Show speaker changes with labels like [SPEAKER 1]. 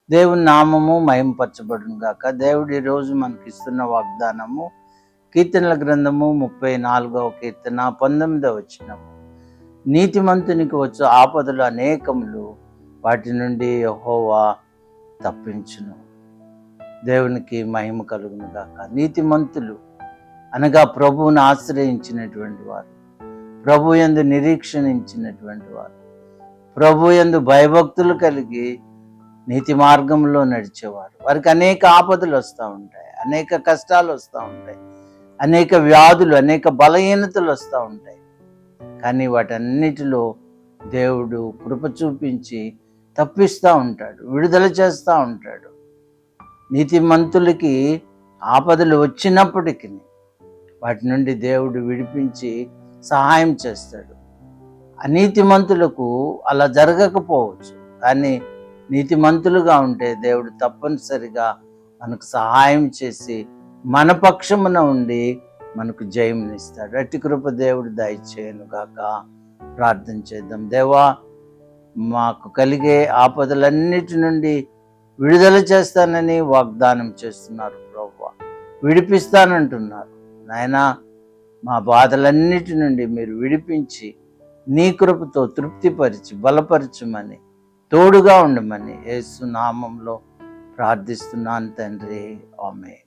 [SPEAKER 1] దేవుని నామము మహింపరచబడును గాక. దేవుడు ఈరోజు మనకి ఇస్తున్న వాగ్దానము కీర్తనల గ్రంథము 34వ కీర్తన 19వ వచనము. నీతిమంతునికి వచ్చు ఆపదలు అనేకములు, వాటి నుండి యెహోవా తప్పించును. దేవునికి మహిమ కలుగును గాక. నీతిమంతులు అనగా ప్రభువును ఆశ్రయించినటువంటి వారు, ప్రభు యందు నిరీక్షణించినటువంటి వారు, ప్రభు యందు భయభక్తులు కలిగి నీతి మార్గంలో నడిచేవారు. వారికి అనేక ఆపదలు వస్తూ ఉంటాయి, అనేక కష్టాలు వస్తూ ఉంటాయి, అనేక వ్యాధులు, అనేక బలహీనతలు వస్తూ ఉంటాయి. కానీ వాటన్నిటిలో దేవుడు కృప చూపించి తప్పిస్తూ ఉంటాడు, విడుదల చేస్తూ ఉంటాడు. నీతిమంతులకి ఆపదలు వచ్చినప్పటికీ వాటి నుండి దేవుడు విడిపించి సహాయం చేస్తాడు. అనీతిమంతులకు అలా జరగకపోవచ్చు, కానీ నీతిమంతులుగా ఉంటే దేవుడు తప్పనిసరిగా మనకు సహాయం చేసి మన పక్షమున ఉండి మనకు జయమునిస్తాడు. అట్టి కృప దేవుడు దయచేయను గాక. ప్రార్థన చేద్దాం. దేవా, మాకు కలిగే ఆపదలన్నిటి నుండి విడుదల చేస్తానని వాగ్దానం చేస్తున్నారు ప్రభువా, విడిపిస్తానంటున్నారు నాయనా. మా బాధలన్నిటి నుండి మీరు విడిపించి నీ కృపతో తృప్తిపరిచి బలపరచమని, తోడుగా ఉండమని యేసు నామంలో ప్రార్థిస్తున్నాను తండ్రి. ఆమేన్.